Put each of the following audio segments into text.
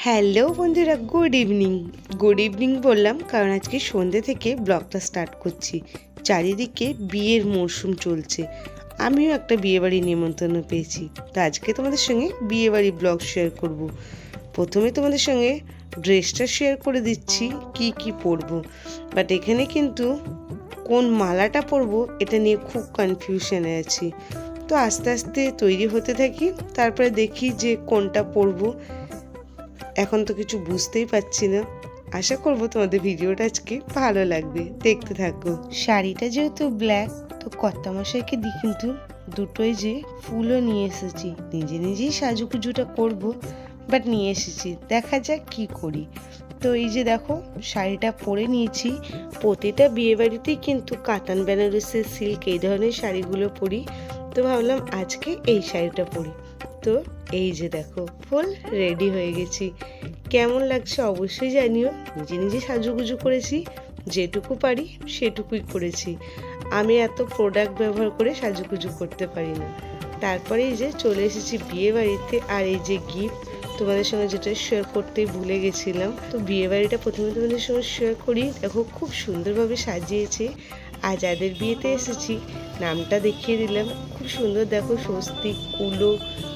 Hello বন্ধুরা, good evening বললাম কারণ আজকে সন্ধ্যে থেকে ব্লগটা স্টার্ট করছি। চারিদিকে বিয়ের মরশুম চলছে, আমিও একটা বিয়েবাড়ির নিমন্ত্রণ পেয়েছি, তো আজকে তোমাদের সঙ্গে বিয়েবাড়ি ব্লগ শেয়ার করব। প্রথমে তোমাদের সঙ্গে ড্রেসটা শেয়ার করে দিচ্ছি কি কি পরবো, বাট এখানে কিন্তু কোন মালাটা পরবো এটা নিয়ে খুব কনফিউশনে আছি। তো আস্তে আস্তে তৈরি হতে থাকি, তারপরে দেখি যে কোনটা পরবো। এখন তো কিছু বুঝতেই পারছি না। আশা করব তোমাদের ভিডিওটা আজকে ভালো লাগবে, দেখতে থাকো। শাড়িটা যেহেতু ব্ল্যাক, তো কর্তামশাইকে দিই কিন্তু দুটোই যে ফুলও নিয়ে এসেছি। নিজেই সাজুগুজুটা করব, বাট নিয়ে এসেছি, দেখা যাক কি করি। তো এই যে দেখো শাড়িটা পরে নিয়েছি। প্রতিটা বিয়েবাড়িতেই কিন্তু কাতান বেনারসের সিল্ক এই ধরনের শাড়িগুলো পরি, তো ভাবলাম আজকে এই শাড়িটা পরি। তো এই যে দেখো ফুল রেডি হয়ে গেছি। কেমন লাগছে অবশ্যই জানিও। নিজে সাজুগুজু করেছি, যেটুকু পারি সেটুকুই করেছি। আমি এত প্রোডাক্ট ব্যবহার করে সাজুগুজু করতে পারি না। তারপরে এই যে চলে এসেছি বিয়ে বাড়িতে, আর এই যে গিফট তোমাদের সঙ্গে যেটা শেয়ার করতেই ভুলে গেছিলাম। তো বিয়ে বাড়িটা প্রথমে তোমাদের সঙ্গে শেয়ার করি। দেখো খুব সুন্দরভাবে সাজিয়েছে, আর যাদের বিয়েতে এসেছি নামটা দেখিয়ে দিলাম। খুব সুন্দর, দেখো স্বস্তিক, কুলো,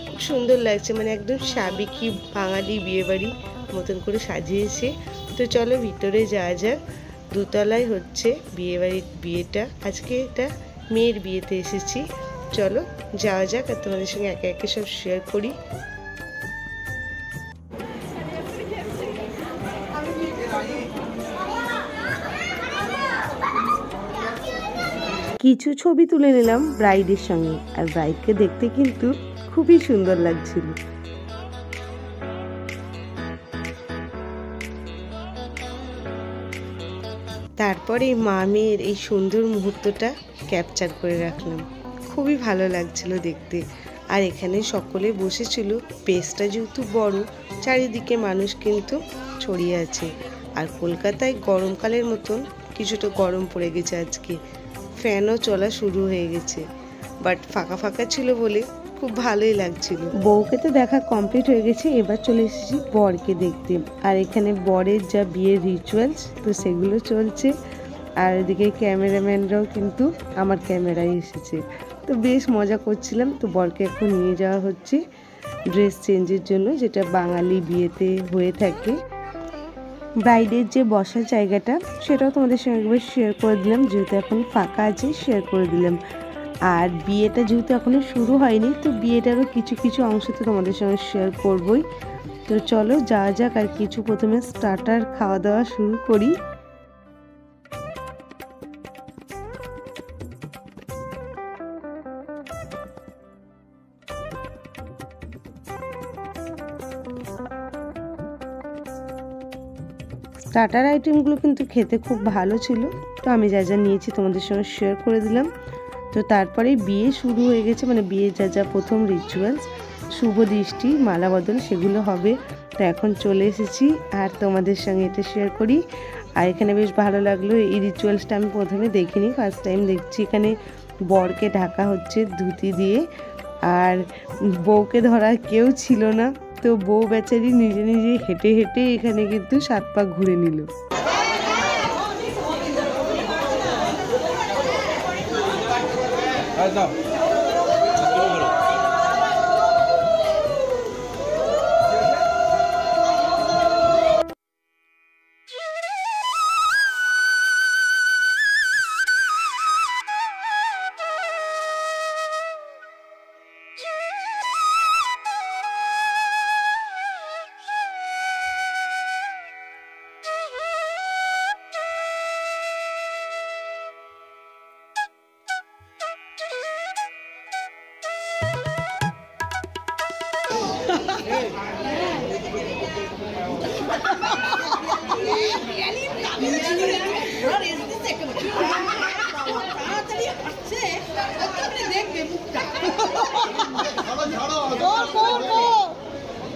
খুব সুন্দর লাগছে, মানে একদম সাবেকি বাঙালি বিয়েবাড়ি মতন করে সাজিয়েছে। তো চলো ভিতরে যাওয়া যাক। দোতলায় হচ্ছে বিয়েটা। আজকে এটা মেয়ের বিয়েতে এসেছি, চলো যাওয়া যাক আর তোমাদের সঙ্গে একে একে সব শেয়ার করি। কিছু ছবি তুলে নিলাম ব্রাইডের সঙ্গে, আর ব্রাইডকে দেখতে কিন্তু খুবই সুন্দর লাগছিল। তারপরে মা মেয়ের এই সুন্দর মুহূর্তটা ক্যাপচার করে রাখলাম, খুবই ভালো লাগছিল দেখতে। আর এখানে সকলে বসেছিল, পেসটা যেহেতু বড়, চারিদিকে মানুষ কিন্তু ছড়িয়ে আছে। আর কলকাতায় গরমকালের মতন কিছুটা গরম পড়ে গেছে আজকে, ফ্যানও চলা শুরু হয়ে গেছে, বাট ফাঁকা ফাঁকা ছিল বলে খুব ভালোই লাগছিল। বউকে তো দেখা কমপ্লিট হয়ে গেছে, এবার চলে এসেছি বরকে দেখতে। আর এখানে বরের যা বিয়ের রিচুয়ালস, তো সেগুলো চলছে। আর এদিকে ক্যামেরাম্যানরাও কিন্তু আমার ক্যামেরায় এসেছে, তো বেশ মজা করছিলাম। তো বরকে এখন নিয়ে যাওয়া হচ্ছে ড্রেস চেঞ্জের জন্য, যেটা বাঙালি বিয়েতে হয়ে থাকে। ব্রাইডের যে বসার জায়গাটা সেটাও তোমাদের সঙ্গে একবার শেয়ার করে দিলাম, যেহেতু এখন ফাঁকা আছে শেয়ার করে দিলাম। আর বিয়েটা যেহেতু এখনো শুরু হয়নি, তো বিয়েটারও কিছু কিছু অংশ তো তোমাদের সঙ্গে শেয়ার করবই। তো চলো যাওয়া যাক, আর কিছু প্রথমে স্টার্টার খাওয়া দাওয়া শুরু করি। স্টার্টার আইটেমগুলো কিন্তু খেতে খুব ভালো ছিল, তো আমি যা যা নিয়েছি তোমাদের সঙ্গে শেয়ার করে দিলাম। তো তারপরে বিয়ে শুরু হয়ে গেছে, মানে বিয়ে যা যা প্রথম রিচুয়ালস, শুভ দৃষ্টি, মালা বদল, সেগুলো হবে। তো এখন চলে এসেছি আর তোমাদের সঙ্গে এটা শেয়ার করি। আর এখানে বেশ ভালো লাগলো, এই রিচুয়ালসটা আমি প্রথমে দেখিনি, ফার্স্ট টাইম দেখছি। এখানে বরকে ঢাকা হচ্ছে ধুতি দিয়ে, আর বউকে ধরা কেউ ছিল না, তো বউ বেচারি নিজে হেঁটে হেঁটে এখানে কিন্তু 7 পা ঘুরে নিল।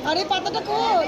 আরে পাতাটা খোল।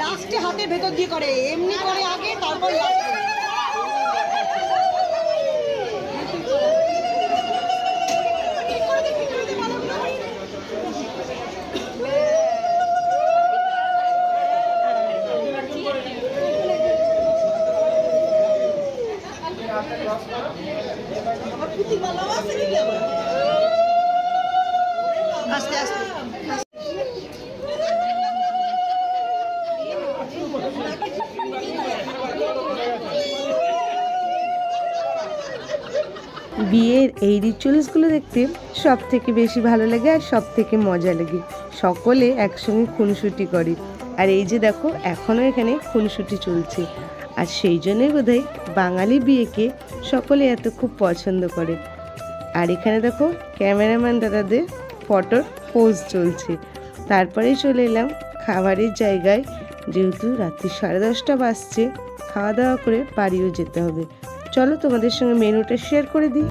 লাস্টে হাতের ভেতর দিয়ে করে, এমনি করে আগে, তারপর আস্তে আস্তে বিয়ের এই রিচুয়ালসগুলো দেখতে সব থেকে বেশি ভালো লাগে আর সব থেকে মজা লাগে। সকলে একসঙ্গে খুনসুটি করে, আর এই যে দেখো এখনও এখানে খুনসুটি চলছে। আর সেই জন্যই বোধহয় বাঙালি বিয়েকে সকলে এত খুব পছন্দ করে। আর এখানে দেখো ক্যামেরাম্যান দাদাদের ফটোর পোজ চলছে। তারপরেই চলে এলাম খাবারের জায়গায়, যেহেতু রাত্রি 10:30 বাজছে, খাওয়া দাওয়া করে বাড়িও যেতে হবে। চলো তোমাদের সঙ্গে মেনুটা শেয়ার করে দিই।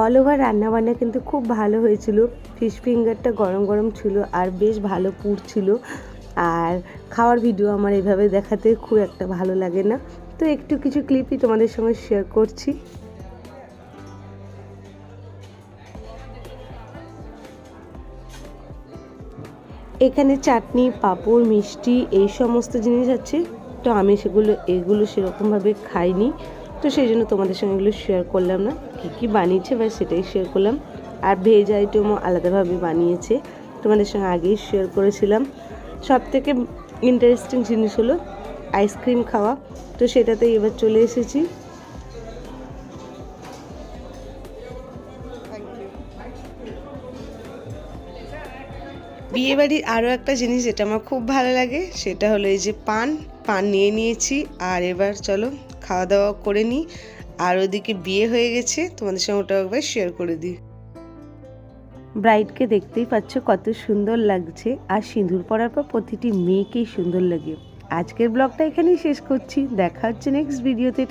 অল ওভার রান্নাবান্না কিন্তু খুব ভালো হয়েছিল। ফিশ ফিঙ্গারটা গরম গরম ছিল আর বেশ ভালো পুড়ছিল। আর খাওয়ার ভিডিও আমার এভাবে দেখাতে খুব একটা ভালো লাগে না, তো একটু কিছু ক্লিপই তোমাদের সঙ্গে শেয়ার করছি। এখানে চাটনি, পাঁপড়, মিষ্টি এই সমস্ত জিনিস আছে, তো আমি এগুলো সেরকমভাবে খাইনি, তো সেই জন্য তোমাদের সঙ্গে এগুলো শেয়ার করলাম না। কী কী বানিয়েছে বা সেটাই শেয়ার করলাম। আর ভেজ আইটেমও আলাদাভাবে বানিয়েছে, তোমাদের সঙ্গে আগেই শেয়ার করেছিলাম। সব থেকে ইন্টারেস্টিং জিনিস হলো আইসক্রিম খাওয়া, তো সেটাতেই এবার চলে এসেছি। বিয়েবাড়ির আরও একটা জিনিস যেটা আমার খুব ভালো লাগে, সেটা হলো এই যে পান নিয়ে নিয়েছি। আর এবার চলো খাওয়া দাওয়া করে নিই। আর ওদিকে বিয়ে হয়ে গেছে, তোমাদের সঙ্গে ওটা একবার শেয়ার করে দিই। ব্রাইডকে দেখতেই পাচ্ছ কত সুন্দর লাগছে, আর সিঁদুর পরার পর প্রতিটি মেয়েকেই সুন্দর লাগে। আজকের ব্লগটা এখানেই শেষ করছি, দেখা হচ্ছে নেক্সট ভিডিওতে।